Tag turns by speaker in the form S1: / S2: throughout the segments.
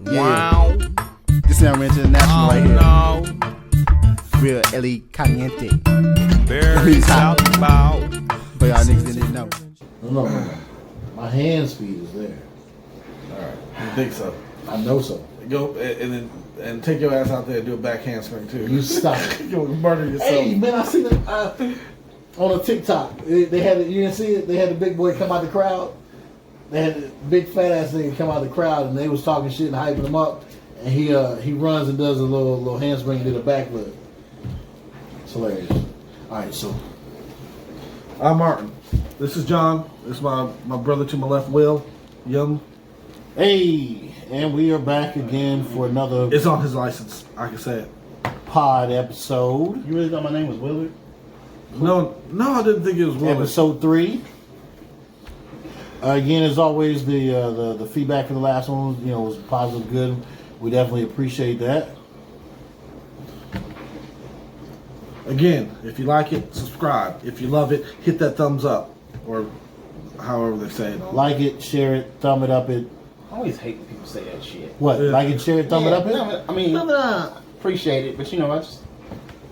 S1: Wow. This sound international right here. No. Real Ellie Caliente.
S2: Very
S1: hot.
S2: about.
S1: But y'all niggas didn't know.
S3: No. My hand speed is there.
S2: Alright. You think so?
S3: I know so.
S2: Go and take your ass out there and do a back handspring too.
S3: You stop.
S2: You'll murder yourself.
S3: Hey man, I seen it on a TikTok. They had it. You didn't see it. They had the big boy come out the crowd. They had the big fat ass nigga come out the crowd, and they was talking shit and hyping him up. And he runs and does a little handspring and did a backflip. It's hilarious. All right, so
S2: I'm Martin. This is John. This is my brother to my left, Will. Young.
S3: hey, and we are back again for another
S2: It's on his license. I can say it.
S3: pod episode.
S1: You really thought my name was Willard?
S2: No, I didn't think it was Will.
S3: Episode 3. Again, as always, the feedback for the last one, was positive, good. We definitely appreciate that.
S2: Again, if you like it, subscribe. If you love it, hit that thumbs up, or however they say it.
S3: Like it, share it, thumb it up it.
S1: I always hate when people say that shit.
S3: What?
S2: Yeah.
S3: Like it, share it, thumb it up it.
S1: I mean, appreciate it, but I just,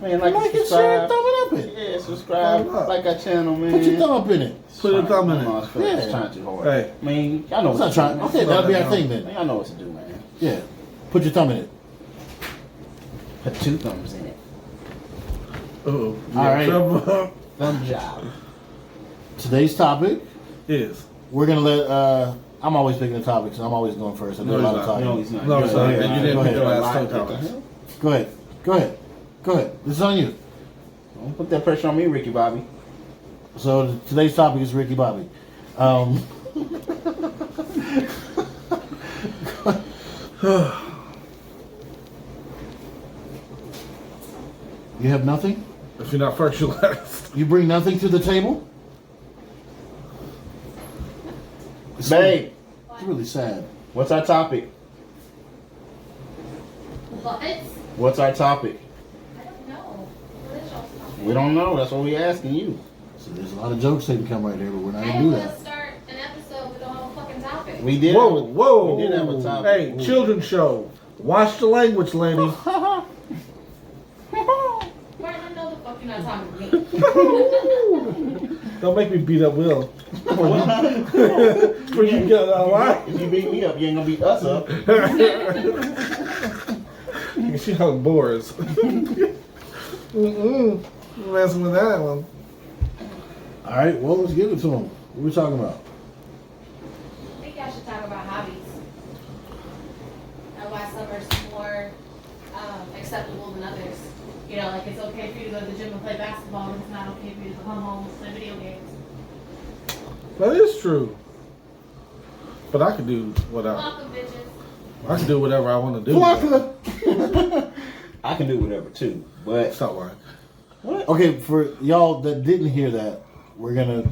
S1: man, like
S3: Like
S1: and
S3: it, share it,
S1: subscribe.
S3: thumb it up it.
S1: Yeah, subscribe,
S2: Thumb up.
S1: like our channel, man.
S3: Put your thumb up in it.
S2: Put a thumb in it.
S1: It's
S3: Yeah.
S1: trying too hard.
S2: Hey.
S1: I mean, y'all know
S3: It's
S1: what
S3: not
S1: to do,
S3: trying.
S1: man.
S3: Okay, that'll be our thing then.
S1: Y'all know what to do, man.
S3: Yeah. Put your thumb in it.
S1: Put 2 thumbs in it.
S2: Oh,
S3: All right.
S1: Thumb job.
S3: Today's topic,
S2: Is.
S3: we're gonna let. I'm always picking the topics. I'm always going first. I do
S2: No,
S3: a lot
S2: he's
S3: of
S2: not.
S3: talking.
S1: No, he's not.
S2: No,
S1: Go
S2: it's
S1: ahead.
S2: not. And you didn't
S3: Go
S2: pick
S3: ahead.
S2: your ass
S1: Lie.
S2: toe
S1: What the
S2: topics.
S1: hell?
S3: Go ahead. This is on you.
S1: Don't put that pressure on me, Ricky Bobby.
S3: So today's topic is Ricky Bobby. You have nothing?
S2: If you're not first, you're last.
S3: You bring nothing to the table?
S1: Babe,
S3: It's really sad.
S1: what's our topic?
S4: What? I
S1: What's our topic?
S4: don't know. What is y'all's topic?
S1: We don't know. That's what we asking you.
S3: So there's a lot of jokes that can come right there, but we're not
S4: I
S3: gonna
S4: don't
S3: do
S4: want
S3: that.
S4: to start an episode with a fucking topic.
S1: We did.
S2: Whoa.
S1: We did have a topic.
S2: Hey, children's show. Watch the language, lady.
S4: Martin, I know the fuck you're not talking to me.
S2: Don't make me beat up Will. For you get out of line.
S1: If you beat me up, you ain't gonna beat us up.
S2: You can see how it bores. Messing with that one.
S3: All right, well, let's give it to him. What are we talking about?
S4: I think y'all should talk about hobbies. And why some are more acceptable than others. You know, like it's okay for you to go to the gym and play basketball, but it's not okay for you to come home and play video games.
S2: That is true. But I can do whatever.
S4: Welcome, bitches.
S2: I can do whatever I want to do.
S3: Flocka.
S1: I can do whatever too, but
S2: Stop lying.
S1: what?
S3: Okay, for y'all that didn't hear that, we're gonna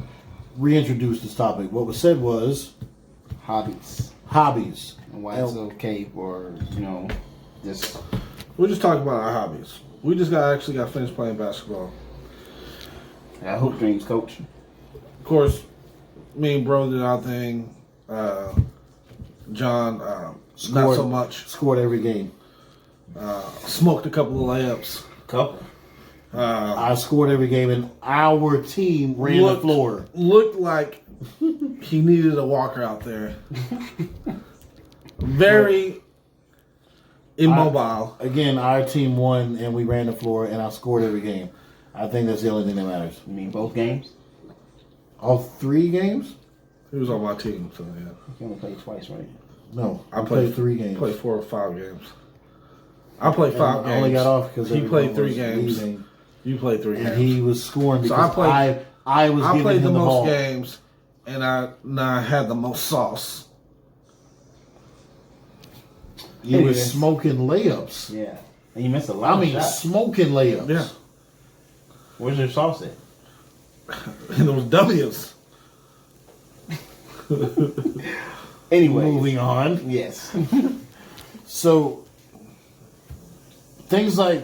S3: reintroduce this topic. What was said was
S1: Hobbies
S3: hobbies.
S1: and why it's okay for just
S2: We're just talking about our hobbies. We just actually got finished playing basketball.
S1: I hoop dreams, coach.
S2: Of course, me and bro did our thing. John, not
S3: Scored.
S2: so much.
S3: Scored every game.
S2: Smoked a couple of layups.
S1: Couple.
S3: I scored every game, and our team ran the floor.
S2: Looked like he needed a walker out there. Very immobile.
S3: Again, our team won, and we ran the floor, and I scored every game. I think that's the only thing that matters.
S1: You mean both games?
S3: All 3 games?
S2: He was on my team, so yeah.
S1: You only played twice, right?
S3: No, I played 3 games.
S2: Played 4 or 5 games. I played 5
S3: And
S2: games.
S3: I only got off because
S2: he played 3 games.
S3: leaving,
S2: You played 3
S3: and
S2: games.
S3: he was scoring
S2: So
S3: because I was
S2: I
S3: giving
S2: played
S3: him
S2: the
S3: the
S2: most
S3: ball.
S2: games, and I had the most sauce.
S3: You were
S1: Anyways.
S3: smoking layups.
S1: Yeah. And you missed a lot
S3: I mean,
S1: of shots.
S3: smoking layups.
S2: Yeah.
S1: Where's your sauce at?
S2: And those W's.
S1: Anyway.
S3: Moving on.
S1: Yes.
S3: So, things like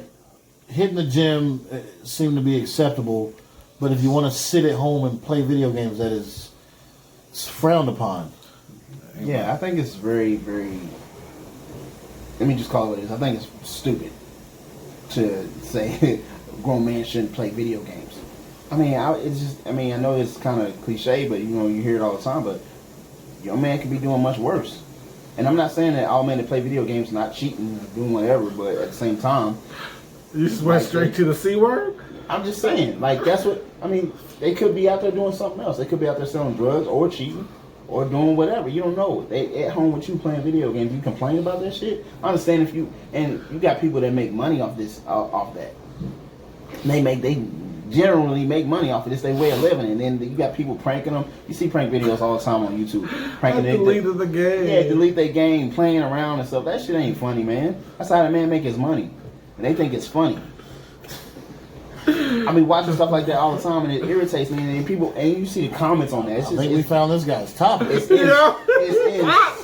S3: hitting the gym seem to be acceptable, but if you want to sit at home and play video games, it's frowned upon.
S1: Yeah, I think it's very, very. Let me just call it what it is. I think it's stupid to say a grown man shouldn't play video games. I mean, it's just. I mean, I know it's kind of cliche, but you hear it all the time. But your man could be doing much worse. And I'm not saying that all men that play video games are not cheating or doing whatever, but at the same time,
S2: you just went straight to the C word.
S1: I'm just saying, like that's what I mean. They could be out there doing something else. They could be out there selling drugs or cheating. Or doing whatever, you don't know. They at home with you playing video games. You complain about that shit. I understand if you got people that make money off this, off that. They generally make money off of this. They way of living, and then you got people pranking them. You see prank videos all the time on YouTube. Pranking
S2: I deleted the game.
S1: Yeah, delete their game, playing around and stuff. That shit ain't funny, man. That's how the man make his money, and they think it's funny. I mean, watching stuff like that all the time, and it irritates me. And you see the comments on that. It's just,
S3: I think we found this guy's topic.
S1: It's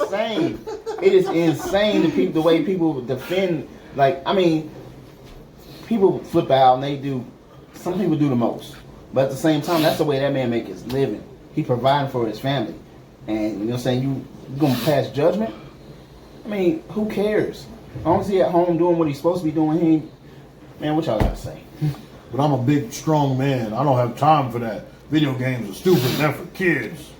S1: insane. It is insane the way people defend. Like, I mean, people flip out, and some people do the most. But at the same time, that's the way that man make his living. He providing for his family, and you know what I'm saying. You gonna pass judgment? I mean, who cares? As long as he at home doing what he's supposed to be doing, man, what y'all got to say?
S3: But I'm a big, strong man. I don't have time for that. Video games are stupid. They're for kids.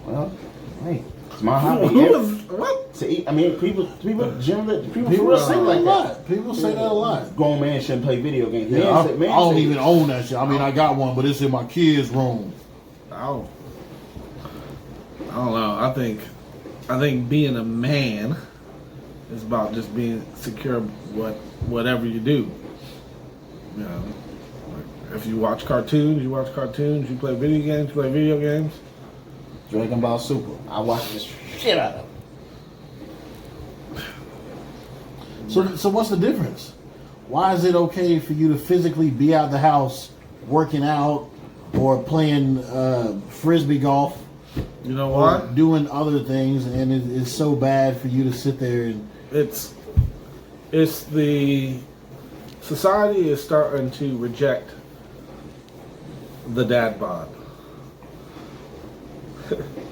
S1: Well, hey, it's my hobby.
S2: What?
S1: To eat, I mean, people generally
S3: People
S1: say like that.
S3: People say that a lot.
S1: Grown man shouldn't play video games.
S3: Yeah, I don't even own that shit. I mean, I got one, but it's in my kids' room.
S2: I don't know. I think being a man is about just being secure whatever you do. You know, like if you watch cartoons, you watch cartoons. You play video games, you play video games.
S1: Dragon Ball Super. I watch this shit out of it.
S3: So what's the difference? Why is it okay for you to physically be out the house working out or playing frisbee golf?
S2: You know what?
S3: Or doing other things, and it is so bad for you to sit there and
S2: It's the society is starting to reject the dad bod.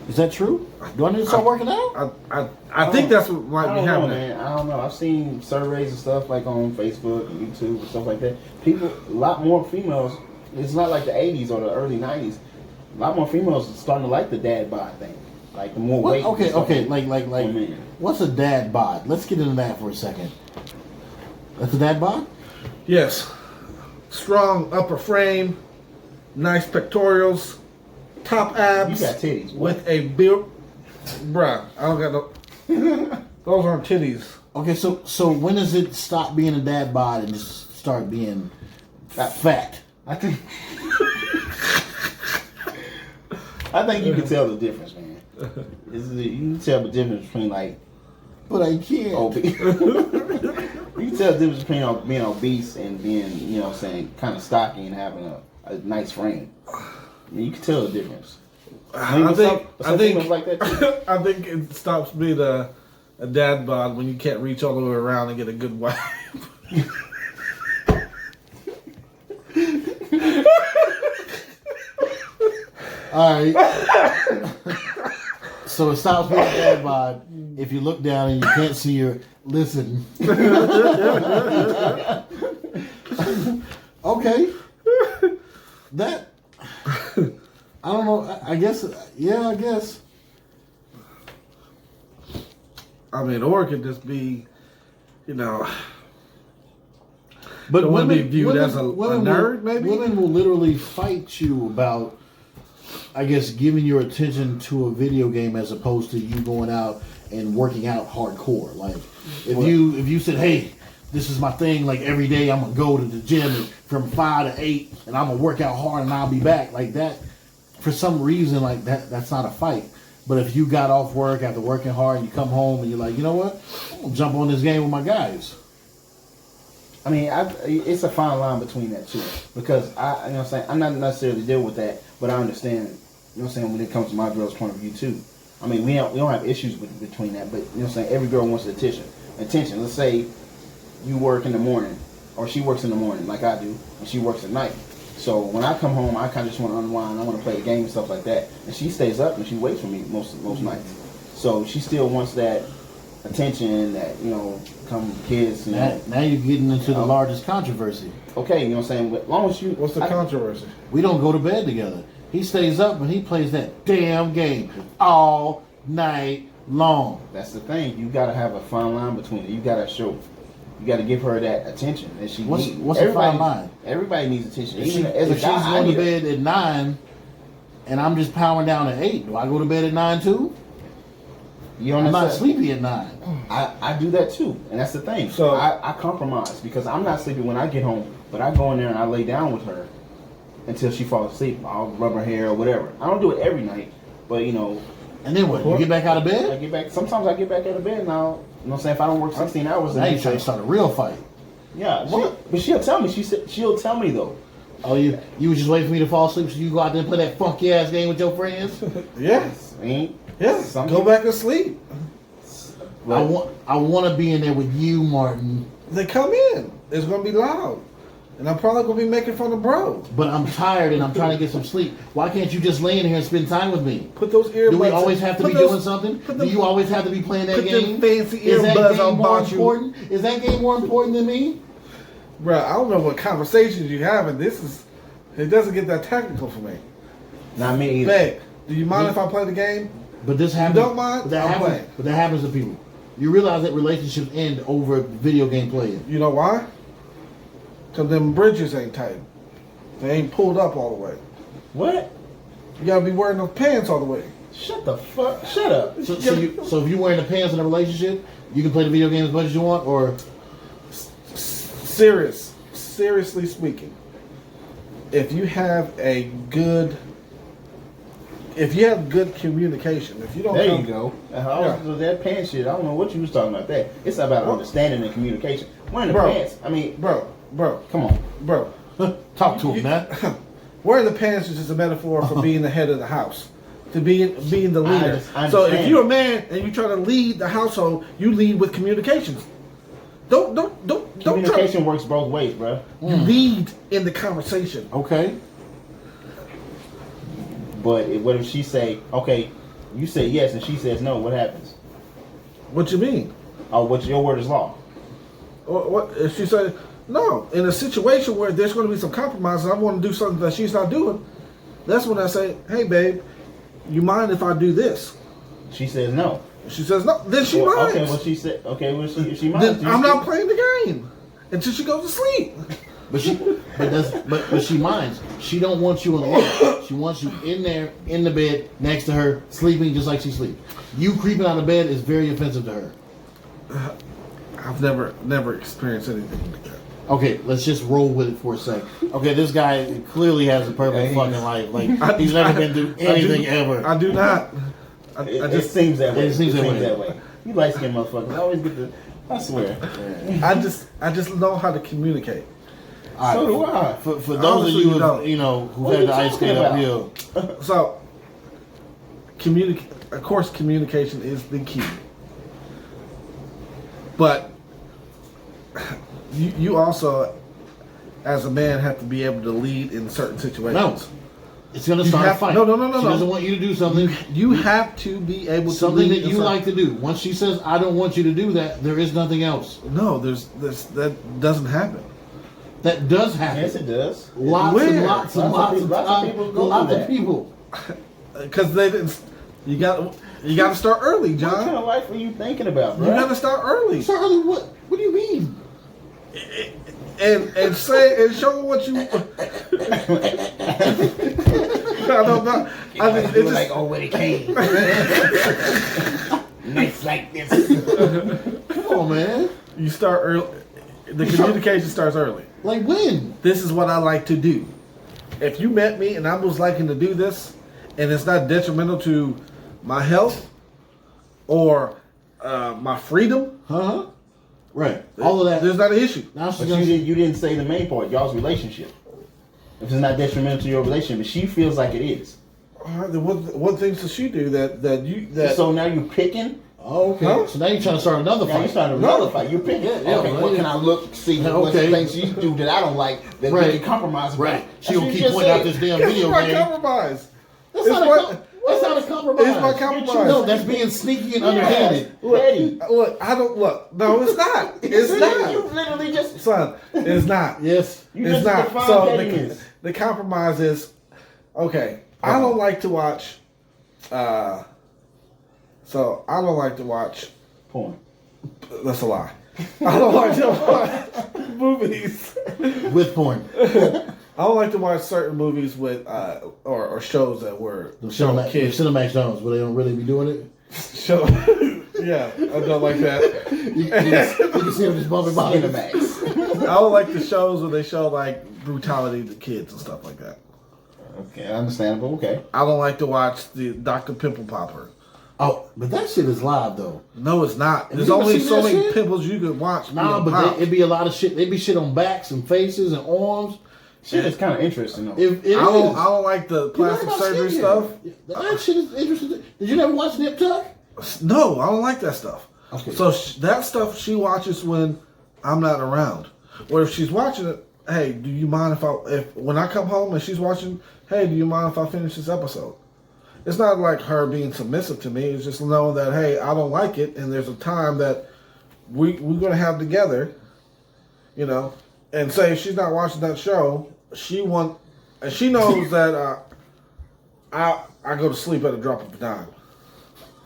S3: Is that true? Do I need to start working out?
S2: I think that's what might be happening.
S1: Man. I don't know. I've seen surveys and stuff like on Facebook and YouTube and stuff like that. People, a lot more females. It's not like the 80s or the early 90s. A lot more females are starting to like the dad bod thing. Like the more weight.
S3: Okay. Like, what's a dad bod? Let's get into that for a second. That's a dad bod?
S2: Yes. Strong upper frame, nice pectorials, top abs.
S1: You got titties.
S2: With a build. Bruh, I don't got no. Those aren't titties.
S3: Okay, so when does it stop being a dad bod and just start being fat?
S1: I think you can tell the difference, man. You can tell the difference between like.
S3: But I can't.
S1: Obese. You can tell the difference between being obese and being, you know what I'm saying, kind of stocky and having a nice frame. I mean, you can tell the difference.
S2: I think
S1: like that too.
S2: I think it stops being a dad bod when you can't reach all the way around and get a good wife.
S3: All right. So it stops being a dad bod if you look down and you can't see your. Listen. Okay. That. I don't know. I guess. Yeah, I guess.
S2: I mean, or it could just be, you know.
S3: But
S2: women
S3: women
S2: be viewed as a nerd, maybe?
S3: Women will literally fight you about, I guess, giving your attention to a video game as opposed to you going out and working out hardcore. Like, if you said, hey, this is my thing, like every day I'm going to go to the gym from 5 to 8 and I'm going to work out hard and I'll be back. Like that, for some reason, like that's not a fight. But if you got off work after working hard and you come home and you're like, you know what, I'm going to jump on this game with my guys.
S1: I mean, it's a fine line between that too, because you know what I'm saying, I'm not necessarily dealing with that, but I understand, you know what I'm saying, when it comes to my girl's point of view too. I mean, we don't have issues between that, but you know what I'm saying, every girl wants attention. Let's say you work in the morning, or she works in the morning like I do, and she works at night. So when I come home, I kind of just want to unwind. I want to play a game and stuff like that, and she stays up and she waits for me most nights. So she still wants that attention, that come kids.
S3: Now you're getting into the largest controversy.
S1: Okay, you know what I'm saying. But as long as you,
S2: What's the controversy?
S3: We don't go to bed together. He stays up and he plays that damn game all night long.
S1: That's the thing. You gotta have a fine line between it. You gotta give her that attention that she needs.
S3: What's a fine line?
S1: Everybody needs attention.
S3: If,
S1: Even as a
S3: she's
S1: guy,
S3: going to bed at 9 and I'm just powering down at 8, do I go to bed at 9 too? I'm not sleepy at 9.
S1: I do that too, and that's the thing.
S2: So
S1: I compromise because I'm not sleepy when I get home, but I go in there and I lay down with her until she falls asleep. I'll rub her hair or whatever. I don't do it every night, but
S3: And then what? You get back out of bed?
S1: I get back. Sometimes I get back out of bed now. You know what I'm saying? If I don't work 16 hours,
S3: Now you trying to start a real fight.
S1: Yeah, but she'll tell me. She'll tell me though.
S3: Oh, you was just waiting for me to fall asleep so you go out there and play that funky ass game with your friends?
S2: Yes. Yes. Go back to sleep.
S3: I want to be in there with you, Martin.
S2: They come in. It's gonna be loud, and I'm probably gonna be making fun of bro.
S3: But I'm tired and I'm trying to get some sleep. Why can't you just lay in here and spend time with me?
S2: Put those earbuds.
S3: Do we always have to be doing something? Do you always have to be playing that game?
S2: Put them fancy
S3: Is that
S2: earbuds
S3: game
S2: on
S3: more
S2: about you.
S3: important? Is that game more important than me?
S2: Bro, I don't know what conversations you have, and it doesn't get that technical for me.
S1: Not me either.
S2: Babe, do you mind if I play the game?
S3: But this happens.
S2: don't mind?
S3: But that
S2: I'm
S3: happens.
S2: playing.
S3: But that happens to people. You realize that relationships end over video game playing.
S2: You know why? Because them bridges ain't tight. They ain't pulled up all the way.
S1: What?
S2: You gotta be wearing those pants all the way.
S1: Shut the fuck. Shut up.
S3: So if you're wearing the pants in a relationship, you can play the video game as much as you want, or
S2: Seriously speaking, if you have good communication, if you don't,
S1: there you go. That pants shit. I don't know what you was talking about. That it's about understanding and communication. Wearing the pants. I mean,
S2: bro,
S1: come on,
S2: bro.
S3: talk to him, man.
S2: Wearing the pants is just a metaphor for being the head of the house, to being the leader.
S1: I
S2: So if you're a man and you try to lead the household, you lead with communications. Don't
S1: communication works both ways, bro.
S2: You lead in the conversation.
S3: Okay.
S1: But what if she say, okay, you say yes and she says no? What happens?
S2: What you mean?
S1: Oh, what's your word is law?
S2: Or what if she said no? In a situation where there's going to be some compromise, and I want to do something that she's not doing, that's when I say, "Hey, babe, you mind if I do this?"
S1: She says no.
S2: She says no. Then she minds.
S1: Okay, well she said. Okay, well if she minds,
S2: then I'm not playing the game until she goes to sleep.
S3: But she minds. She don't want you alone. She wants you in there, in the bed, next to her, sleeping just like she sleeps. You creeping out of bed is very offensive to her.
S2: I've never experienced anything like that.
S3: Okay, let's just roll with it for a sec. Okay, this guy clearly has a perfect fucking life. Like he's never been through anything ever.
S2: I do not.
S1: It just seems that way.
S3: It seems that way.
S1: You light skinned motherfuckers. I always get the. I swear.
S2: I just know how to communicate.
S3: Right,
S1: so do I.
S3: For those of you who had the ice skate uphill.
S2: So, of course, communication is the key. But you also, as a man, have to be able to lead in certain situations.
S3: No. It's going to start a fight.
S2: No.
S3: She doesn't want you to do something.
S2: You have to be able to
S3: something
S2: lead
S3: that you like to do. Once she says, "I don't want you to do that," there is nothing else.
S2: No, that doesn't happen.
S3: That does happen.
S1: Yes, it does.
S3: Lots of people.
S2: Because they didn't. You got to start early, John.
S1: What kind of life are you thinking about, bro?
S2: You got to start early.
S3: Start early? What? What do you mean?
S2: And say and show what you. I don't know. I mean, it's just
S1: like, oh, when it came. Nights like this.
S3: Come on, man.
S2: You start early. The communication starts early.
S3: Like when?
S2: This is what I like to do. If you met me and I was liking to do this, and it's not detrimental to my health or my freedom,
S3: right? All of that.
S2: There's not an issue.
S3: Now
S1: But you didn't say the main part, y'all's relationship. If it's not detrimental to your relationship, she feels like it is.
S2: Then what things does she do that?
S1: So now you're picking.
S3: Oh, okay.
S2: Huh?
S3: So now you're trying to start another
S1: Now
S3: fight.
S1: you're starting another fight. You're picking. What can I look, see what things she do that I don't like that we can compromise about?
S3: Right. She will keep pointing out this damn video
S2: That's
S3: game.
S2: not compromise.
S3: That's not a compromise.
S1: compromise.
S2: It's my compromise.
S3: No, that's being sneaky and underhanded.
S2: Look, I don't look. No, it's not. It's not.
S1: You literally just.
S2: Son, it's not.
S3: Yes.
S1: You
S2: It's
S1: just
S2: not.
S1: define
S2: So
S1: pettiness.
S2: the compromise is okay. I don't like to watch. So I don't like to watch.
S1: Porn.
S2: That's a lie. I don't like to watch movies
S3: With porn.
S2: I don't like to watch certain movies with or shows that were showing kids.
S3: Cinemax Jones, where they don't really be doing it.
S2: Show, yeah, I don't like that.
S3: You can see them just bumping behind them.
S1: Cinemax.
S2: I don't like the shows where they show like brutality to kids and stuff like that.
S1: Okay, understandable. Okay.
S2: I don't like to watch the Dr. Pimple Popper.
S3: Oh, but that shit is live though.
S2: No, it's not. There's
S3: you ever
S2: only
S3: seen
S2: so
S3: that
S2: many
S3: shit?
S2: pimples you could watch.
S3: Nah, but it'd be a lot of shit. They'd be shit on backs and faces and arms.
S1: Shit is kind of interesting though.
S3: I
S2: I don't like the plastic surgery stuff.
S3: That shit is interesting. Did you never watch Nip Tuck?
S2: No, I don't like that stuff.
S3: Okay.
S2: So that stuff she watches when I'm not around. Or if she's watching it, hey, do you mind if when I come home and she's watching, hey, do you mind if I finish this episode? It's not like her being submissive to me. It's just knowing that, hey, I don't like it, and there's a time that we're going to have together, you know. And say if she's not watching that show, and she knows that I go to sleep at a drop of a dime.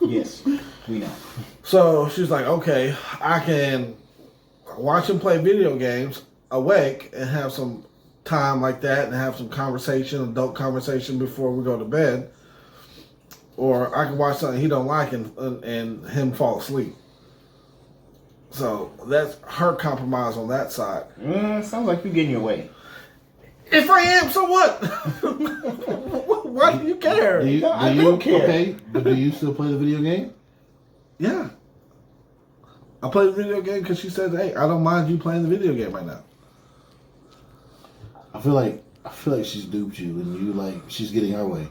S1: Yes, we know.
S2: So she's like, okay, I can watch him play video games awake and have some time like that and have some adult conversation before we go to bed. Or I can watch something he don't like and him fall asleep. So that's her compromise on that side.
S1: Sounds like you're getting your way.
S2: If I am, so what? Why do you care?
S1: I don't care.
S3: Okay, but do you still play the video game?
S2: Yeah. I play the video game because she said, hey, I don't mind you playing the video game right now.
S3: I feel like she's duped you, and she's getting her way.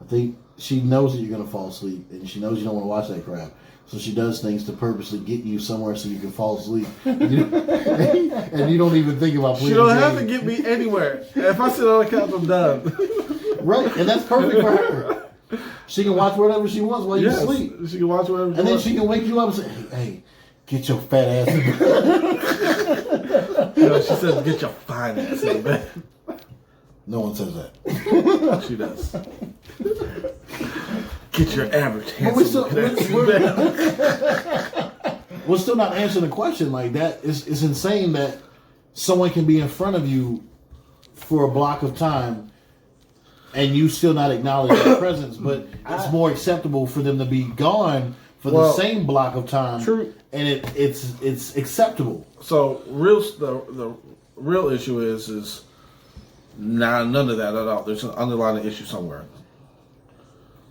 S3: I think she knows that you're gonna fall asleep, and she knows you don't want to watch that crap. So she does things to purposely get you somewhere so you can fall asleep, and you don't even think about playing.
S2: She don't
S3: the
S2: have
S3: game.
S2: to get me anywhere. If I sit on the couch, I'm done.
S3: Right, and that's perfect for her. She can watch whatever she wants while you
S2: Yes,
S3: sleep,
S2: she can watch whatever she
S3: and then
S2: wants.
S3: she can wake you up and say, "Hey, get your fat ass in bed."
S2: No, she says, get your fine ass in bed.
S3: No one says that.
S2: She does. Get your average
S3: But we're
S2: handsome
S3: still,
S2: ass in bed.
S3: we're still not answering the question. Like that is insane that someone can be in front of you for a block of time and you still not acknowledge their presence, but it's more acceptable for them to be gone for the same block of time.
S2: True.
S3: And it's acceptable.
S2: So the real issue is none of that at all. There's an underlying issue somewhere.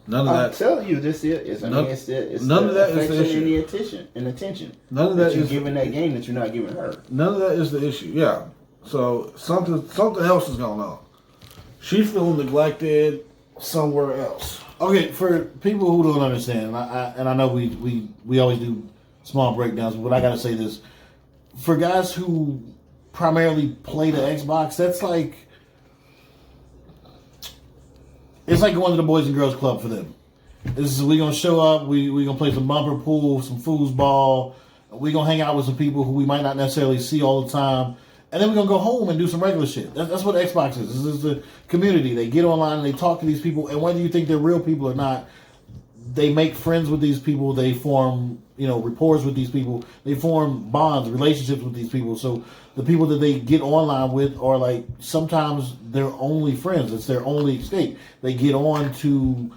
S2: None of
S1: I'm
S2: that.
S1: telling you, this is. It's
S2: None-
S1: it's
S2: none
S1: the
S2: of that is the
S1: affection
S2: issue.
S1: and the attention
S2: None of that
S1: you're
S2: is
S1: giving that game that you're not giving her.
S2: None of that is the issue. Yeah. So something else is going on. She's feeling neglected somewhere else.
S3: Okay, for people who don't understand, and I know we always do small breakdowns, but I gotta say this: for guys who primarily play the Xbox, that's like it's like going to the Boys and Girls Club for them. We gonna show up, we gonna play some bumper pool, some foosball, we gonna hang out with some people who we might not necessarily see all the time. And then we're going to go home and do some regular shit. That's what Xbox is. This is the community. They get online and they talk to these people. And whether you think they're real people or not, they make friends with these people. They form, rapport with these people. They form bonds, relationships with these people. So the people that they get online with are like sometimes their only friends. It's their only escape. They get on to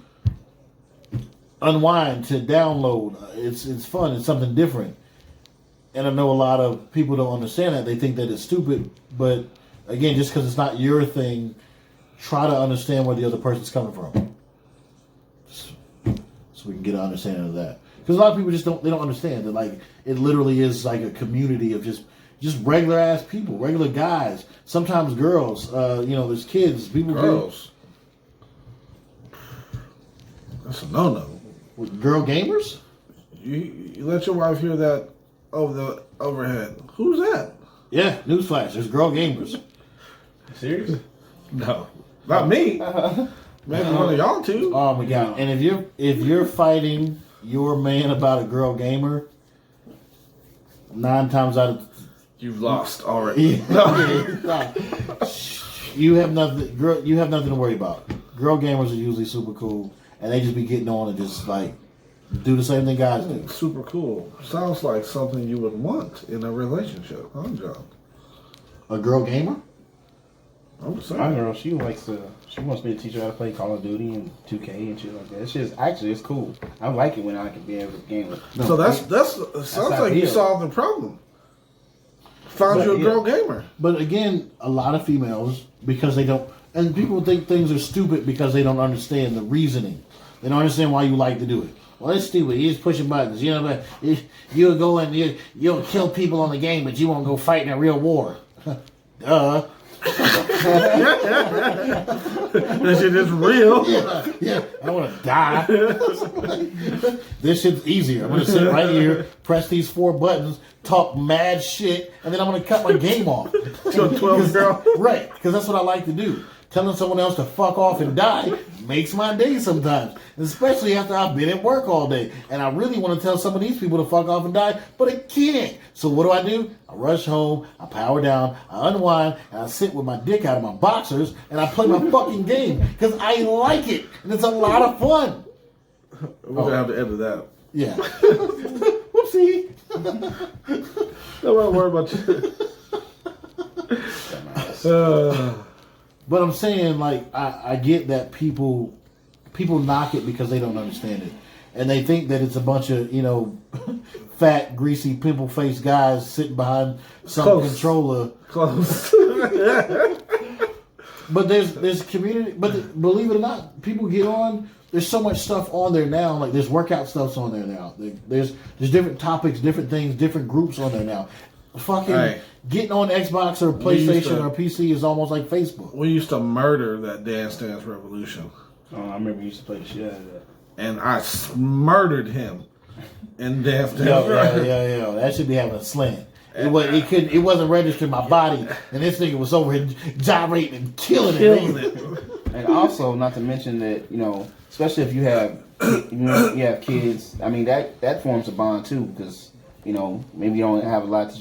S3: unwind, to download. It's fun. It's something different. And I know a lot of people don't understand that. They think that it's stupid. But again, just because it's not your thing, try to understand where the other person's coming from. So we can get an understanding of that. Because a lot of people they don't understand that, like, it literally is like a community of just regular ass people, regular guys, sometimes girls, there's kids, people.
S2: Girls. That's a no-no.
S3: With girl gamers?
S2: You let your wife hear that over the overhead. Who's that?
S3: Yeah, newsflash. There's girl gamers.
S1: Serious?
S2: No, not me. Maybe one of y'all two.
S3: Oh my god! And if you're fighting your man about a girl gamer, 9 times out of
S2: You've lost already.
S3: you have nothing. Girl, you have nothing to worry about. Girl gamers are usually super cool, and they just be getting on and just like do the same thing guys do.
S2: Super cool. Sounds like something you would want in a relationship, huh, John?
S3: A girl gamer?
S2: I'm
S1: My
S2: saying.
S1: girl, she wants me to teach her how to play Call of Duty and 2K and shit like that. It's just actually it's cool. I like it when I can be able to game with.
S2: So that's sounds like you
S1: ideal.
S2: solved the problem. Found you a girl gamer.
S3: But again, a lot of females, because they don't, and people think things are stupid because they don't understand the reasoning. They don't understand why you like to do it. Well, it's stupid. You're just pushing buttons. You know, but you'll go and you'll kill people on the game, but you won't go fight in a real war. Duh.
S2: This shit is real.
S3: Yeah, I want to die. This shit's easier. I'm going to sit right here, press these 4 buttons, talk mad shit, and then I'm going to cut my game off.
S2: To a 12 girl.
S3: Right, because that's what I like to do. Telling someone else to fuck off and die makes my day sometimes, especially after I've been at work all day. And I really want to tell some of these people to fuck off and die, but I can't. So what do? I rush home, I power down, I unwind, and I sit with my dick out of my boxers, and I play my fucking game because I like it, and it's a lot of fun.
S2: We're gonna have to edit that.
S3: Yeah. Whoopsie.
S2: Don't worry about you.
S3: But I'm saying, like, I get that people knock it because they don't understand it. And they think that it's a bunch of, fat, greasy, pimple-faced guys sitting behind some
S2: Close.
S3: controller.
S2: Close.
S3: But there's community. But believe it or not, people get on. There's so much stuff on there now. Like, there's workout stuffs on there now. There's different topics, different things, different groups on there now. Fucking getting on Xbox or PlayStation or PC is almost like Facebook.
S2: We used to murder that Dance Dance Revolution.
S1: Oh, I remember you used to play the shit out of that.
S2: And I murdered him in Dance Dance.
S3: Yo, that should be having a slant. It wasn't registered in my body, and this nigga was over here gyrating and killing it.
S1: And also, not to mention that especially if you have kids. I mean that forms a bond too, because maybe you don't have a lot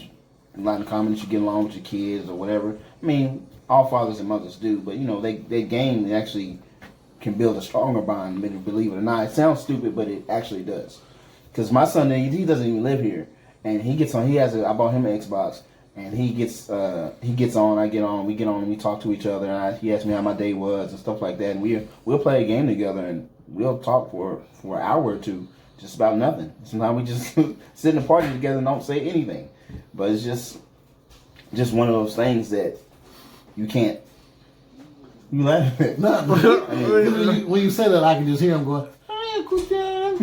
S1: in common that you get along with your kids or whatever. I mean, all fathers and mothers do, but they game and actually can build a stronger bond. Believe it or not, it sounds stupid, but it actually does. Because my son, he doesn't even live here, and he gets on. I bought him an Xbox, and he gets on. I get on. We get on and we talk to each other. And he asks me how my day was and stuff like that. And we'll play a game together, and we'll talk for an hour or two. Just about nothing. Sometimes we just sit in the party together and don't say anything. But it's just one of those things that you can't. You laugh at?
S3: No, when you say that, I can just hear him going, "Hi, Uncle John.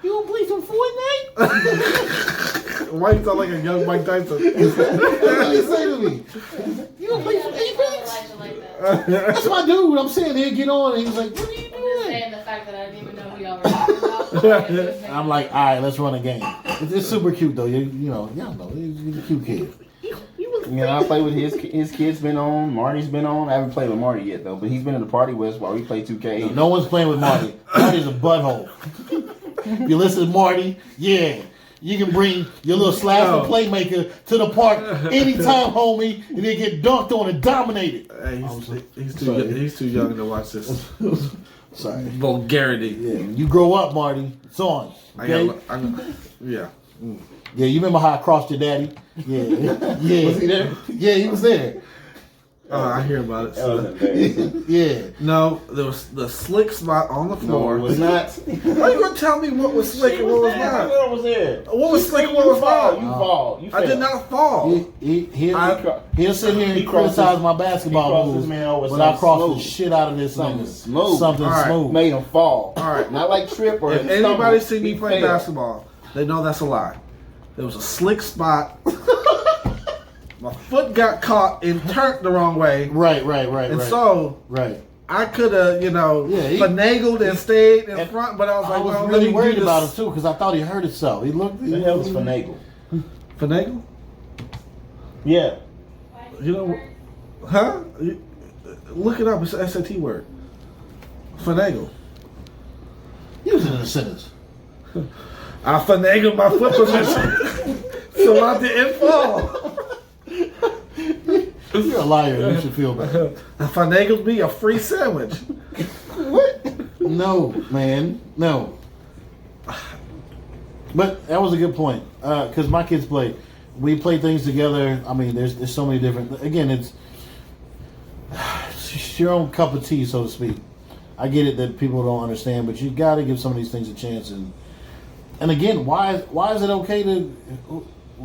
S3: You want to play some Fortnite?"
S2: Why you sound like a young Mike Tyson?
S3: That's what he say to me. You want to play some Apex? That's my dude. I'm saying he'll get on, and he's like, "What are you doing?"
S4: And the fact that I didn't even know who y'all were talking about.
S3: And I'm like, all right, let's run a game. It's super cute though. Y'all know he's a cute kid.
S1: I play with his kids been on. Marty's been on. I haven't played with Marty yet though, but he's been in the party with us while we play 2K.
S3: No one's playing with Marty. Marty's a butthole. If you listen to Marty, yeah. You can bring your little slasher playmaker to the park anytime, homie, and then get dunked on and dominated.
S2: Hey, he's too young to watch this.
S3: Sorry.
S2: Vulgarity.
S3: Yeah, you grow up, Marty. It's on. Okay?
S2: Yeah.
S3: Yeah, you remember how I crossed your daddy? Yeah. Yeah.
S1: Was he there?
S3: Yeah, he was there.
S2: Oh, I hear about it.
S1: That was embarrassing.
S3: Yeah.
S2: No, there was the slick spot on the floor.
S1: No, it was not.
S2: How you gonna tell me what was slick and what was not?
S1: What was there?
S2: What was slick and what was not?
S1: You fall. You
S2: I did
S1: fell.
S2: not fall.
S3: He'll sit here and criticize my basketball moves, but I crossed the shit out of this
S1: Something
S3: something
S1: smooth.
S3: smooth.
S1: Made him fall.
S2: All right.
S1: Not like trip or
S2: If
S1: stumble.
S2: anybody see me
S1: He
S2: play
S1: fell.
S2: basketball, they know that's a lie. There was a slick spot. My foot got caught and turned the wrong way.
S3: Right.
S2: And so
S3: Right.
S2: I could have, finagled and stayed in front, but I was
S3: I
S2: like,
S3: was
S2: well,
S3: really
S2: let me
S3: worried
S2: do
S3: about
S2: this.
S3: it too because I thought he hurt himself. He looked.
S1: The hell was finagle?
S2: Finagle?
S1: Yeah.
S2: You know, huh? Look it up. It's an SAT word. Finagle.
S3: Use it in a sentence.
S2: I finagled my foot position so I didn't fall.
S3: You're a liar. You should feel bad.
S2: I finagled me a free sandwich.
S3: What? No, man. No. But that was a good point. Because my kids play. We play things together. I mean, there's so many different... Again, it's your own cup of tea, so to speak. I get it that people don't understand, but you got to give some of these things a chance. And again, why is it okay to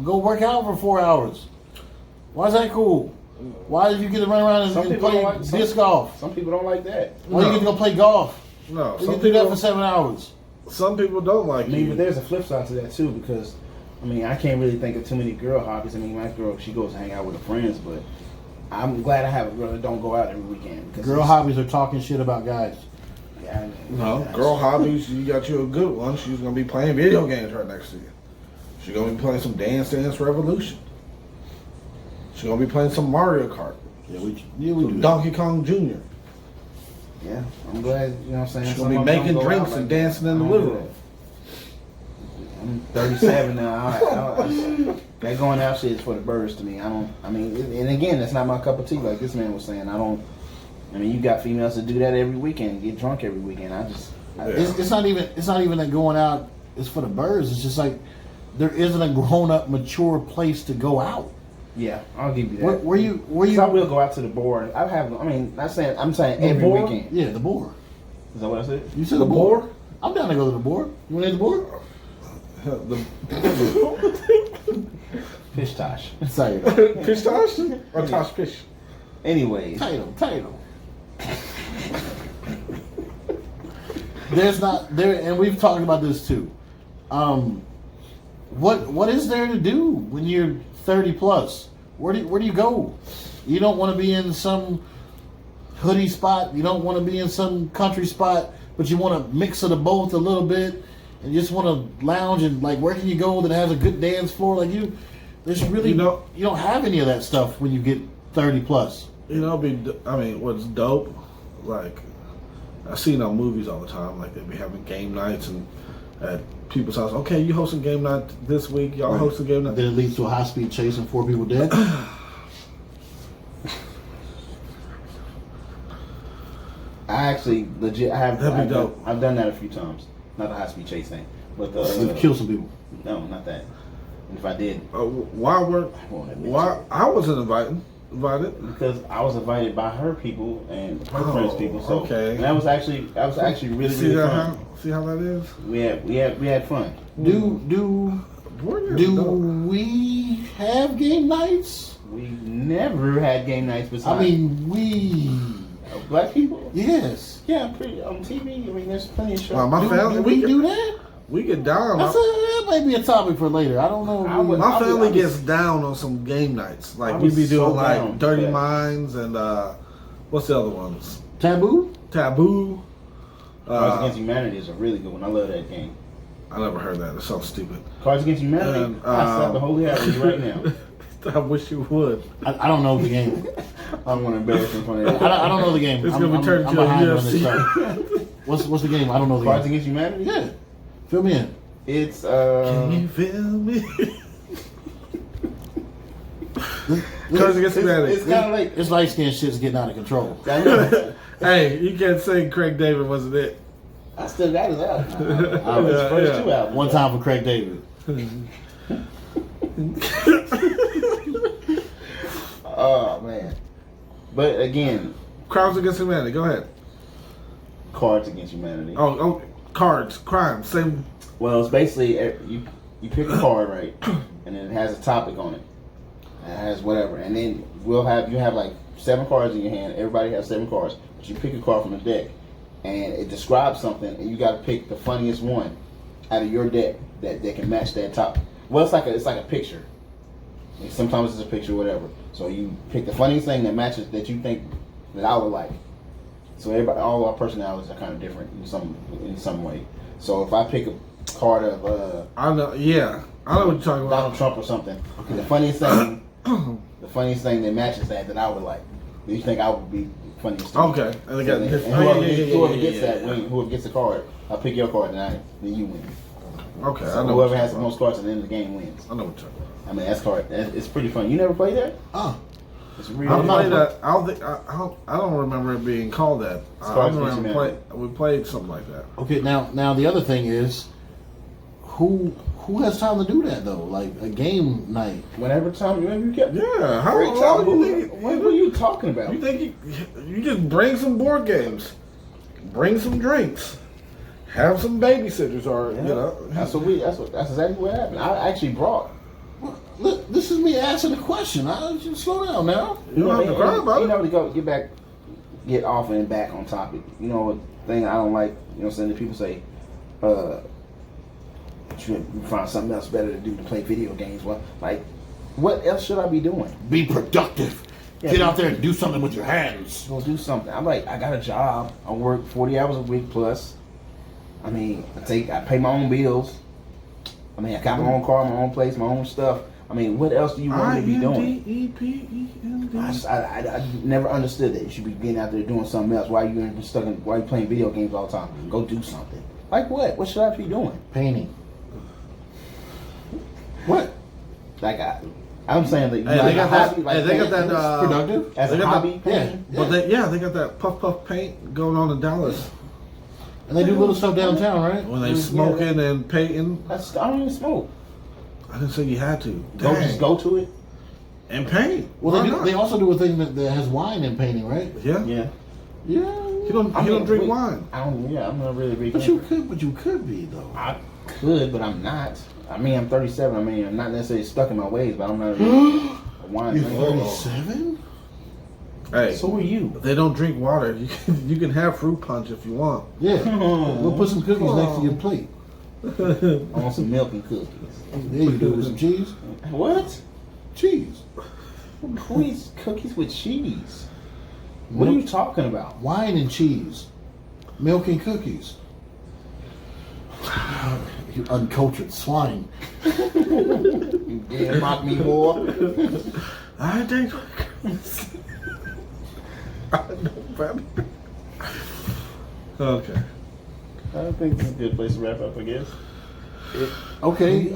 S3: go work out for 4 hours? Why is that cool? Why did you get to run around and play disc golf?
S1: Some people don't like that.
S3: Why do you get to go play golf?
S2: No,
S3: You can do that for 7 hours.
S2: Some people don't like
S1: I mean,
S2: you.
S1: but there's a flip side to that too, because I mean, I can't really think of too many girl hobbies. I mean, my girl, she goes to hang out with her friends, but I'm glad I have a girl that don't go out every weekend.
S3: Girl hobbies are talking shit about guys.
S1: Yeah,
S2: No, girl hobbies, you got you a good one. She's going to be playing video games right next to you. She's going to be playing some Dance Revolution. She's going to be playing some Mario Kart.
S3: Yeah, we do that.
S2: Donkey Kong Jr.
S1: Yeah, I'm glad, you know what I'm saying?
S2: She's
S1: Some
S2: going to
S1: of
S2: be
S1: them
S2: making
S1: don't go
S2: drinks
S1: out
S2: and
S1: like
S2: dancing
S1: that.
S2: in the
S1: I
S2: living
S1: don't do
S2: room.
S1: I'm 37 now. That going out shit is for the birds to me. And again, that's not my cup of tea. Like this man was saying, I mean, you got females that do that every weekend, get drunk every weekend.
S3: It's not even that going out is for the birds. It's just like there isn't a grown up, mature place to go out.
S1: Yeah, I'll give you that.
S3: Where you?
S1: 'Cause I will go out to the board. I'm saying every
S3: boar?
S1: weekend.
S3: Yeah, the boar.
S1: Is that what I said?
S3: You said
S2: The
S3: the boar?
S2: boar?
S3: I'm down to go to the boar. You want to hit the boar?
S1: Fish tosh.
S3: Sorry.
S2: Pish Tosh? Or Tosh Pish?
S1: Anyways,
S3: Title. There's not there, and we've talked about this too. What is there to do when you're 30 plus? Where do you go? You don't want to be in some hoodie spot. You don't want to be in some country spot, but you want to mix of the both a little bit, and you just want to lounge. And like, where can you go that has a good dance floor? Like there's really you don't have any of that stuff when you get 30 plus.
S2: What's dope? Like, I see it on movies all the time. Like, they be having game nights and at people's house. Okay, you hosting game night this week. Y'all hosting game night.
S3: Then it leads to a high speed chase and 4 people dead.
S1: I actually legit.
S2: That'd be dope.
S1: I've done that a few times. Not the high speed chase thing, but
S3: You've killed some people.
S1: No, not that. And if I did,
S2: Why I wasn't invited?
S1: Because I was invited by her people and her friends' people. So
S2: okay.
S1: And that was actually really
S2: See
S1: really
S2: that
S1: fun.
S2: see how that is?
S1: We had fun.
S3: Do we have game nights?
S1: We never had game nights besides.
S3: I mean,
S1: black people.
S3: Yes.
S1: Yeah, pretty on TV. I mean, there's plenty of shows.
S2: My family,
S3: Do we do that?
S2: we get down.
S3: That might be a topic for later. I don't know.
S2: My family gets down on some game nights. Like, we be doing like Dirty Minds and what's the other ones?
S3: Taboo.
S2: Taboo.
S1: Cards Against Humanity is a really good one. I love that game.
S2: I never heard that. It sounds stupid.
S1: Cards Against Humanity.
S2: And,
S1: I slap the holy out of you right now.
S2: I wish you would.
S3: I don't know the game.
S1: I don't want to embarrass him in front of
S3: I don't know the game.
S2: It's gonna be turned
S3: I'm
S2: into a
S3: behind on
S2: UFC.
S3: this stuff. What's the game? I don't know the
S1: Cards
S3: game.
S1: Against Humanity.
S3: Yeah. Fill me in.
S1: It's
S2: Can you feel me? Cards Against Humanity.
S1: It's kind of like
S3: This light skinned shit's getting out of control.
S1: I know.
S2: Hey, you can't say Craig David wasn't it.
S1: I still got his album. His first two albums.
S3: One time for Craig David.
S1: Oh man. But again,
S2: Crimes Against Humanity. Go ahead.
S1: Cards Against Humanity.
S2: Oh, cards, crime, same.
S1: Well, it's basically you pick a card, right, and then it has a topic on it. It has whatever, and then you have like 7 cards in your hand. Everybody has 7 cards, but you pick a card from the deck, and it describes something, and you got to pick the funniest one out of your deck that can match that topic. Well, it's like a picture. Like, sometimes it's a picture, whatever. So you pick the funniest thing that matches that you think that I would like. So all our personalities are kind of different in some way. So if I pick a card of
S2: I know. Yeah, I know what you're talking about.
S1: Donald Trump or something, the funniest thing that matches that I would like, that you think I would be funniest.
S2: Okay, and they got
S1: And
S2: different.
S1: whoever gets that, whoever gets the card, I'll pick your card tonight, then you win.
S2: Okay,
S1: So
S2: I know.
S1: whoever has the most cards at the end of the game wins.
S2: I know what you're talking
S1: I mean, it's pretty fun. You never played that? It's
S2: about.
S1: really
S2: I played that. I don't think. I don't remember it being called that. I
S1: Cards
S2: remember
S1: Against
S2: we played something like that.
S3: Okay, now the other thing is, who has time to do that though? Like a game night.
S1: Whenever you get.
S2: Yeah, how
S1: Great
S2: long
S1: time.
S2: do you think?
S1: What are you talking about?
S2: You think you just bring some board games, bring some drinks, have some babysitters, or
S1: Yeah.
S2: you know.
S1: That's exactly what happened. I actually brought.
S3: Well, look, this is me asking a question. I just slow down now.
S2: You don't have to cry about
S1: You
S2: it.
S1: know, to get off and back on topic. You know, thing I don't like. You know, saying that people say, should you find something else better to do to play video games? Well, like, what else should I be doing?
S3: Be productive.
S1: Yeah,
S3: Get out there and do something with your hands.
S1: Go do something. I'm like, I got a job. I work 40 hours a week plus. I mean, I pay my own bills. I mean, I got my own car, my own place, my own stuff. I mean, what else do you want me to be doing?
S2: INDEPEND.
S1: I never understood that. You should be getting out there doing something else. Why are you playing video games all the time? Go do something. Like what? What should I be doing?
S3: Painting.
S1: What? Like I'm saying that
S2: Hey, they got that. Hey, they got
S1: painting
S2: that.
S3: Productive.
S1: as
S2: they
S1: a
S2: got
S1: hobby.
S3: Yeah.
S1: painting?
S2: But they got that puff paint going on in Dallas
S3: And they do little stuff downtown, right?
S2: when they smoking and painting.
S1: I don't even smoke.
S2: I didn't say you had to.
S1: Just go to it.
S2: and paint.
S3: Well,
S2: Why
S3: they
S2: not?
S3: they also do a thing that has wine in painting, right?
S2: Yeah.
S1: Yeah.
S3: Yeah.
S2: You don't drink wine.
S1: I'm not really a big.
S3: But you could be though.
S1: I could, but I'm not. I mean, I'm 37. I mean, I'm not necessarily stuck in my ways, but I'm not really a wine
S3: You're
S1: drinker.
S3: 37.
S2: Hey,
S1: So are you.
S2: they don't drink water. You can have fruit punch if you want.
S3: Yeah. We'll put some cookies next to your plate.
S1: I want some milk and cookies.
S3: There you do with some cheese.
S1: What?
S3: Cheese.
S1: Who eats cookies with cheese? What are you talking about?
S3: Wine and cheese. Milk and cookies. You uncultured swine.
S1: You dare mock me, boy.
S2: I think. I know, baby. Okay.
S1: I think this is a good place to wrap up, I guess.
S3: Okay,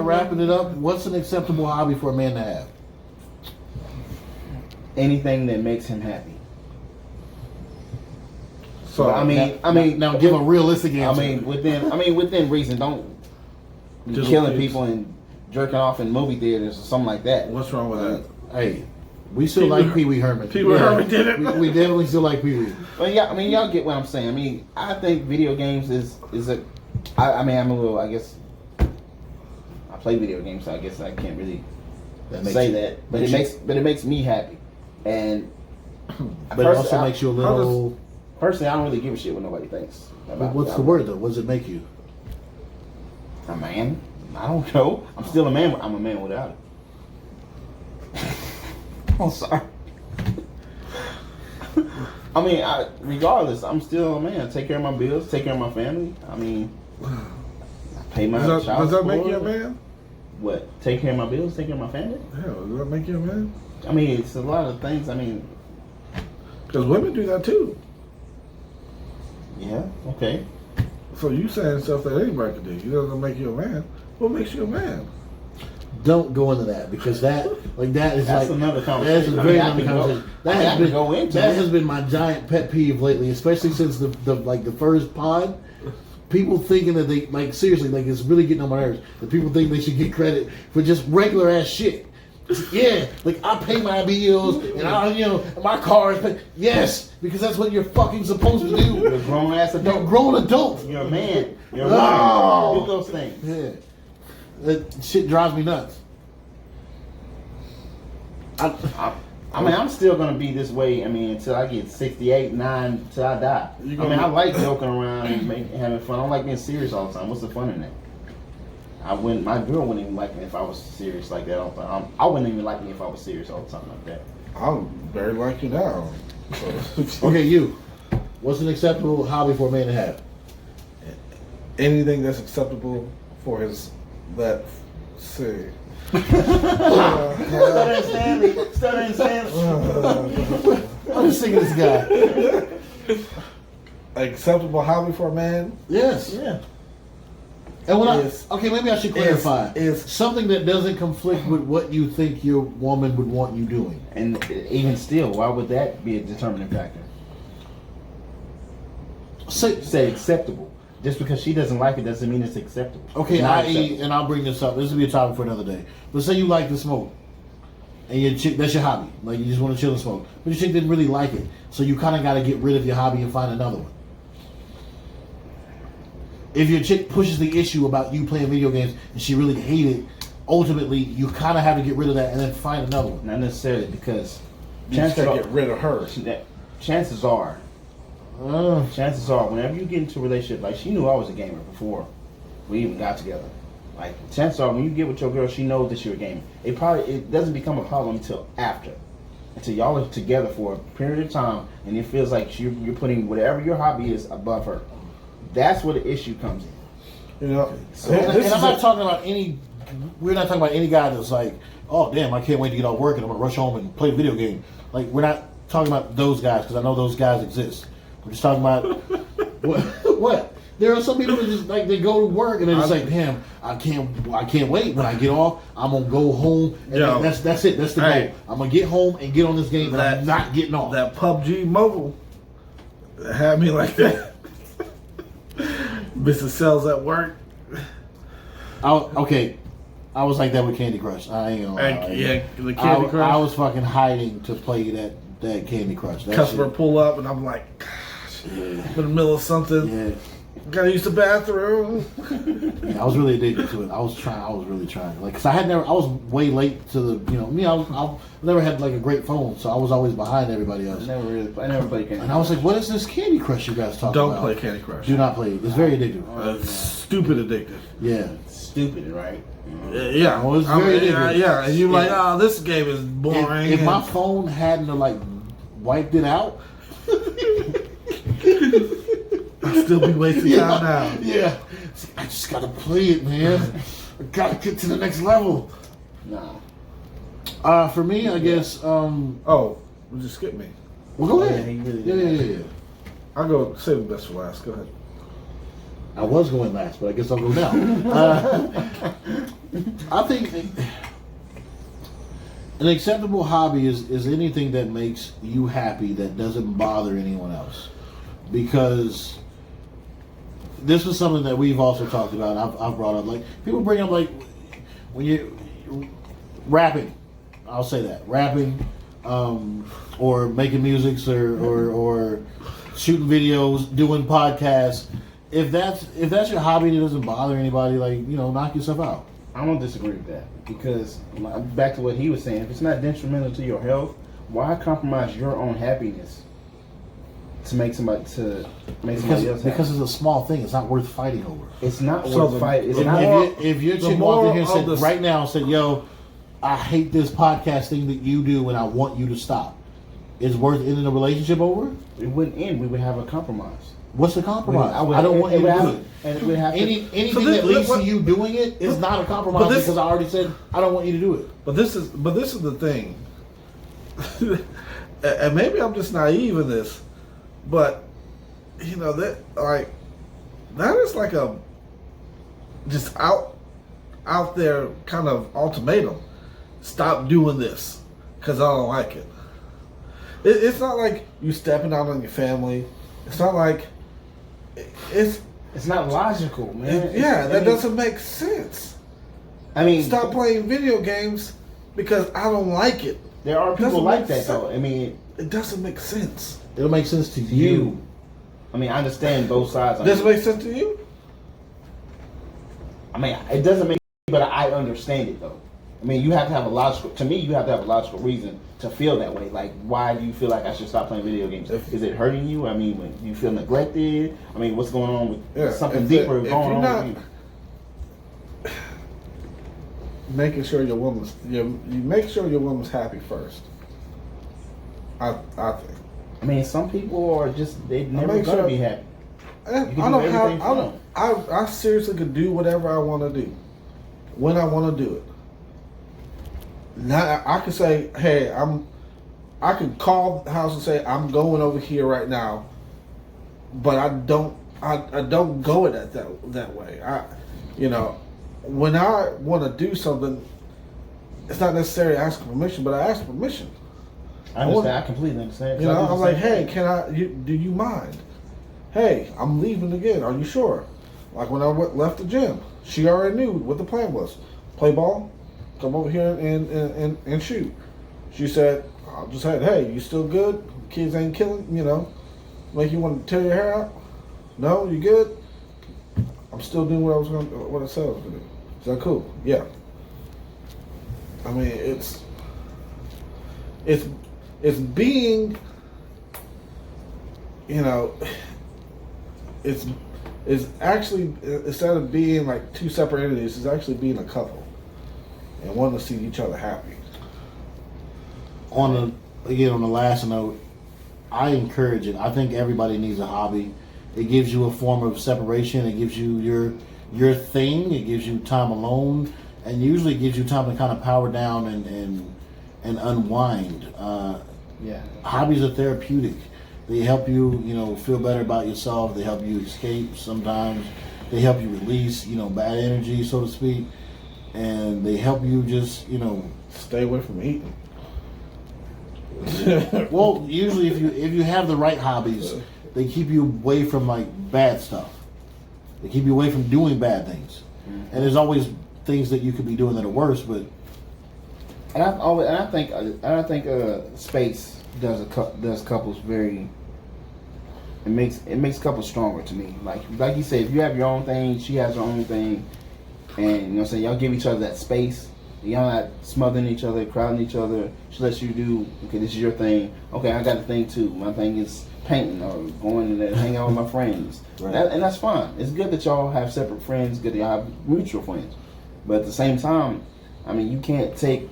S3: wrapping it up. What's an acceptable hobby for a man to have?
S1: Anything that makes him happy.
S2: So
S1: I mean,
S3: Now give a realistic answer.
S1: within reason. Don't be
S2: Just
S1: killing
S2: please.
S1: people and jerking off in movie theaters or something like that.
S2: what's wrong with that?
S3: Hey, we still
S2: Pee
S3: like
S2: Wee-
S3: Pee Wee Herman.
S2: Pee Wee Herman did it.
S3: We definitely still like Pee Wee.
S1: But yeah, I mean, y'all get what I'm saying. I mean, I think video games is a. I mean, I'm a little. I guess I play video games, so I guess I can't really say that. But it makes me happy, and
S3: But it also makes you a little.
S1: personally, I don't really give a shit what nobody thinks. About
S3: What's the word though? What does it make you?
S1: A man? I don't know. I'm still a man. I'm a man without it. I'm sorry. I mean, regardless, I'm still a man. Take care of my bills. Take care of my family. I mean, I pay my child
S2: Does that make
S1: support.
S2: you a man?
S1: What? Take care of my bills. Take care of my family.
S2: Yeah, does that make you a man?
S1: I mean, it's a lot of things. I mean,
S2: Because women do that too.
S1: yeah. Okay.
S2: So you saying stuff that anybody can do. It doesn't make you a man. What makes you a man?
S3: Don't go into that because that is
S1: That's
S3: like
S1: another
S3: That is
S1: conversation.
S3: a very
S1: I
S3: another
S1: can go-
S3: conversation.
S1: I mean, I can go into
S3: that
S1: it.
S3: has been my giant pet peeve lately, especially since the first pod. People thinking that they like seriously like it's really getting on my nerves. That people think they should get credit for just regular ass shit. Yeah, like I pay my bills and my car is paid. Yes, because that's what you're fucking supposed to do.
S1: You're a grown ass
S3: You're a
S1: adult.
S3: grown adult.
S1: You're a man. You're a
S3: No.
S1: woman. Do those things.
S3: Yeah, that shit drives me nuts.
S1: I mean, I'm still gonna be this way. I mean, until I get 68, 9, till I die. I
S2: You
S1: mean,
S2: gonna
S1: I
S2: be-
S1: like joking around and having fun. I don't like being serious all the time. What's the fun in that? My girl wouldn't even like me if I was serious like that all the time. I wouldn't even like me if I was serious all the time like that.
S2: I'm very like you now. So,
S3: Okay, you. What's an acceptable hobby for a man to have?
S2: anything that's acceptable for his see.
S1: Stuttering Stanley.
S3: I'm just thinking this guy.
S2: Acceptable hobby for a man?
S3: Yes.
S1: Yeah.
S3: And when
S2: Is-
S3: okay, maybe I should clarify.
S2: is-
S3: Something that doesn't conflict with what you think your woman would want you doing.
S1: And even still, why would that be a determining factor? Say acceptable. Just because she doesn't like it doesn't mean it's acceptable.
S3: Okay,
S1: It's not
S3: I.e.,
S1: acceptable.
S3: and I'll bring this up. This will be a topic for another day. But say you like to smoke, and your chick, that's your hobby. Like you just want to chill and smoke, but your chick didn't really like it, so you kind of got to get rid of your hobby and find another one. If your chick pushes the issue about you playing video games and she really hates it, ultimately you kind of have to get rid of that and then find another one.
S1: Not necessarily, because
S2: You just gotta get rid of her.
S1: chances are, whenever you get into a relationship, like she knew I was a gamer before we even got together. Like chances are, when you get with your girl, she knows that you're a gamer. It doesn't become a problem until y'all are together for a period of time, and it feels like you're putting whatever your hobby is above her. That's where the issue comes in.
S2: You know,
S3: And I'm not talking about any. We're not talking about any guy that's like, oh damn, I can't wait to get off work and I'm gonna rush home and play a video game. Like we're not talking about those guys because I know those guys exist. We're just talking about what? There are some people that just like they go to work and they're just like, damn, I can't wait when I get off. I'm gonna go home and
S2: Yo,
S3: that's it. That's the goal.
S2: hey,
S3: I'm gonna get home and get on this game and I'm not getting off.
S2: that PUBG Mobile had me like that. Mr. Cells at work.
S3: I was like that with Candy Crush. I ain't gonna lie.
S2: Yeah, the Candy Crush.
S3: I was fucking hiding to play that Candy Crush. That
S2: Customer
S3: shit.
S2: pull up and I'm like, gosh,
S3: Yeah.
S2: I'm in the middle of something.
S3: Yeah.
S2: Gotta use the bathroom.
S3: Yeah, I was really addicted to it. I was really trying. Like, cause I was way late to the, I never had like a great phone, so I was always behind everybody else.
S1: I never played Candy
S3: And I was like, what is this Candy Crush you guys talking
S2: Don't
S3: about?
S2: play Candy Crush.
S3: Do not play it. It's very addictive.
S2: Stupid addictive.
S3: Yeah.
S1: Stupid, right?
S2: Yeah.
S3: Oh, it's very addictive.
S2: yeah. And you're like,
S3: Yeah.
S2: oh, this game is boring.
S3: If my phone hadn't like wiped it out,
S2: I'd still be wasting time now.
S3: Yeah. I just gotta play it, man. I gotta get to the next level.
S1: No.
S3: For me, I guess.
S2: Oh, you just skip me.
S3: Well, go
S1: Yeah,
S3: ahead.
S1: he really
S3: Yeah.
S2: I'll go save the best for last. Go ahead.
S3: I was going last, but I guess I'll go now. I think an acceptable hobby is anything that makes you happy that doesn't bother anyone else. Because this was something that we've also talked about. I've brought up, like people bring up like when you rapping. I'll say that rapping, or making music, or shooting videos, doing podcasts. If that's your hobby and it doesn't bother anybody, like knock yourself out.
S1: I don't disagree with that, because back to what he was saying, if it's not detrimental to your health, why compromise your own happiness to make somebody else happy?
S3: Because it's a small thing. It's not worth fighting over.
S1: It's not
S2: So
S1: worth fighting. It's
S3: If,
S1: not.
S3: if your
S2: the
S3: chick walked in here and
S2: moral
S3: said
S2: of the-
S3: right now and said, "Yo, I hate this podcast thing that you do, and I want you to stop," it's worth ending a relationship over.
S1: It wouldn't end. We would have a compromise.
S3: What's the compromise?
S1: I would-
S3: I don't want you to
S1: would
S3: do
S1: have-
S3: it.
S1: And we have to.
S3: Anything
S2: So this-
S3: that leads
S2: what-
S3: to you doing it is not a compromise
S2: But this-
S3: because I already said I don't want you to do it.
S2: But this is the thing. And maybe I'm just naive in this, but that is like a just out there kind of ultimatum. Stop doing this because I don't like it. It's not like you stepping out on your family. It's not like it's
S1: not logical, man.
S2: that doesn't make sense.
S1: I mean,
S2: Stop playing video games because I don't like it.
S1: There are people
S2: Doesn't
S1: like
S2: make
S1: that,
S2: sense.
S1: though. I mean,
S2: It doesn't make sense.
S3: It'll make sense to you.
S1: I mean, I understand both sides.
S2: Does it make sense to you?
S1: I mean, it doesn't make sense, but I understand it, though. I mean, you have to have a logical. To me, you have to have a logical reason to feel that way. Like, why do you feel like I should stop playing video games? Is it hurting you? I mean, when you feel neglected. I mean, what's going on with something deeper going on with you?
S2: Making sure you make sure your woman's happy first. I think.
S1: I mean, some people are just they never
S2: make
S1: gonna
S2: sure-
S1: be happy.
S2: I
S1: can do
S2: don't
S1: everything
S2: have.
S1: for them.
S2: I seriously could do whatever I want to do, when I want to do it. Now I can say, hey, I can call the house and say I'm going over here right now, but I don't go it that way. When I want to do something, it's not necessarily asking permission, but I ask permission.
S1: I understand. I completely understand.
S2: I'm like, hey, do you mind? Hey, I'm leaving again. Are you sure? Like when I left the gym, she already knew what the plan was. Play ball, come over here and shoot. She said, I just said, hey, you still good? Kids ain't killing, make you want to tear your hair out? No, you good? I'm still doing what I said I was gonna do. Is that cool? Yeah. I mean, it's being, it's actually, instead of being like two separate entities, it's actually being a couple and wanting to see each other happy.
S3: On the last note, I encourage it. I think everybody needs a hobby. It gives you a form of separation. It gives you your thing. It gives you time alone, and usually gives you time to kind of power down and unwind. Hobbies are therapeutic. They help you, feel better about yourself. They help you escape sometimes. They help you release, bad energy, so to speak, and they help you just,
S2: stay away from eating.
S3: Well, usually if you have the right hobbies, they keep you away from like bad stuff. They keep you away from doing bad things. Mm-hmm. And there's always things that you could be doing that are worse, but.
S1: And I think space does couples very. It makes couples stronger to me. Like you said, if you have your own thing, she has her own thing, and y'all give each other that space. Y'all not smothering each other, crowding each other. She lets you do, okay, this is your thing. Okay, I got a thing too. My thing is painting or going and hanging out with my friends. Right. And that's fine. It's good that y'all have separate friends. Good that y'all have mutual friends. But at the same time, I mean, you can't take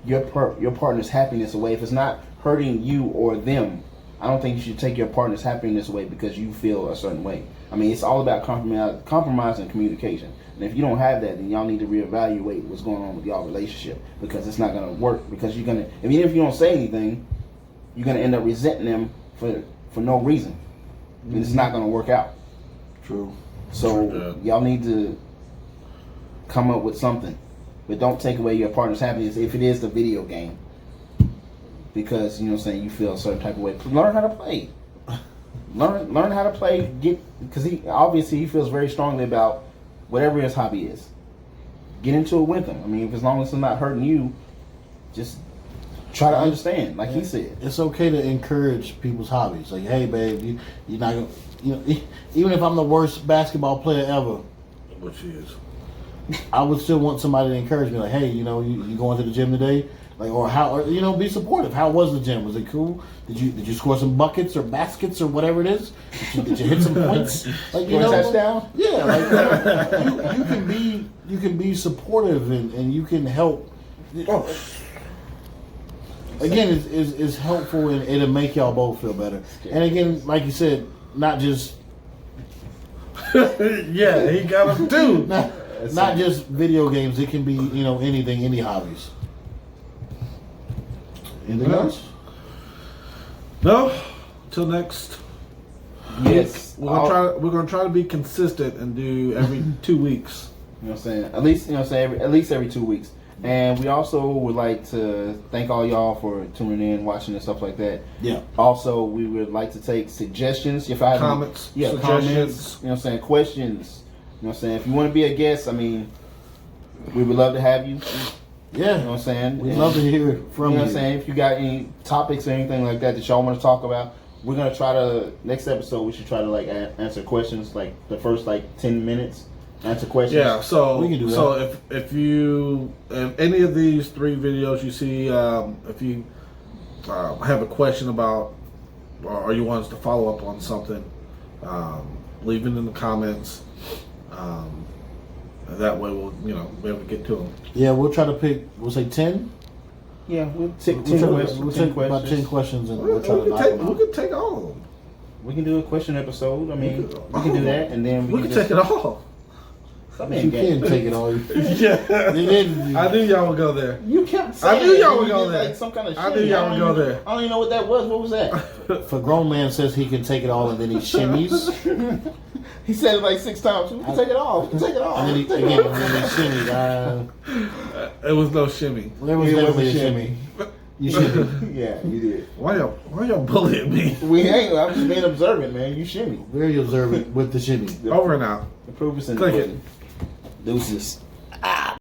S1: your partner's happiness away if it's not hurting you or them. I don't think you should take your partner's happiness away because you feel a certain way. I mean, it's all about compromise and communication. And if you don't have that, then y'all need to reevaluate what's going on with y'all relationship, because it's not going to work. Because even if you don't say anything, you're going to end up resenting them for no reason. Mm-hmm. And it's not going to work out.
S3: True.
S1: So y'all need to come up with something, but don't take away your partner's happiness if it is the video game. Because you feel a certain type of way. Learn how to play. Learn how to play. Because he feels very strongly about whatever his hobby is. Get into it with him. I mean, as long as it's not hurting you, just try to understand. Like he said,
S3: it's okay to encourage people's hobbies. Like, hey, babe, you're not gonna. Even if I'm the worst basketball player ever,
S2: which he is,
S3: I would still want somebody to encourage me. Like, hey, you going to the gym today? Like, or be supportive. How was the gym? Was it cool? Did you score some buckets or baskets or whatever it is? Did you hit some points? Like,
S1: touchdown?
S3: Yeah, like you can be supportive and you can help. Again, it's helpful and it'll make y'all both feel better. And again, like you said, not just
S2: yeah, he got them too.
S3: Not just video games. It can be anything, any hobbies. Anything else?
S2: No. Till next.
S1: Yes.
S2: We're gonna try to be consistent and do every 2 weeks.
S1: You know what I'm saying? At least every 2 weeks. And we also would like to thank all y'all for tuning in, watching and stuff like that. Yeah. Also, we would like to take suggestions. If I have
S2: comments,
S1: comments, questions. You know what I'm saying? If you want to be a guest, I mean, we would love to have you.
S3: Yeah.
S1: You know what I'm saying?
S3: We'd love to hear from you.
S1: You know what I'm saying? If you got any topics or anything like that y'all want to talk about, we're going to try to, next episode, we should try to answer questions like the first 10 minutes. Answer questions.
S2: Yeah, so
S3: we can do that.
S2: So if any of these 3 videos you see, if you have a question about, or you want us to follow up on something, leave it in the comments. That way we'll be able to get to them.
S3: Yeah, we'll try to pick. We'll say 10.
S1: Yeah, we'll take 10 questions.
S3: We'll take about 10 questions and we'll try to knock them out.
S2: We can take all of them.
S1: We can do a question episode. I mean, we can do that, and then
S2: we can take it all.
S1: Come
S3: You
S1: in,
S3: can't
S1: gang.
S3: take it all.
S2: Yeah.
S3: You didn't.
S2: I knew y'all would go there.
S1: You kept saying
S2: I knew y'all
S1: it,
S2: would
S1: you
S2: go
S1: did,
S2: there.
S1: Like some kind of
S2: I knew
S1: shimmy.
S2: y'all would go
S1: don't even-
S2: there.
S1: I don't even know what that was. What was that?
S3: If a grown man says he can take it all and then he shimmies,
S1: He said it like 6 times. We can take it off. We can take it off.
S3: and then he,
S1: Take it
S3: again,
S1: off.
S3: and then he shimmies,
S2: It was no shimmy.
S3: there was
S1: It was
S3: definitely
S1: a
S3: a
S1: shimmy.
S3: shimmy. You shimmy.
S1: Yeah, you did.
S2: Why y'all bullying me?
S1: We ain't. I'm just being observant, man. You shimmy.
S3: Very observant with the shimmy.
S2: Over and out.
S1: The proof is in the
S2: Click it.
S1: pudding. Deuces.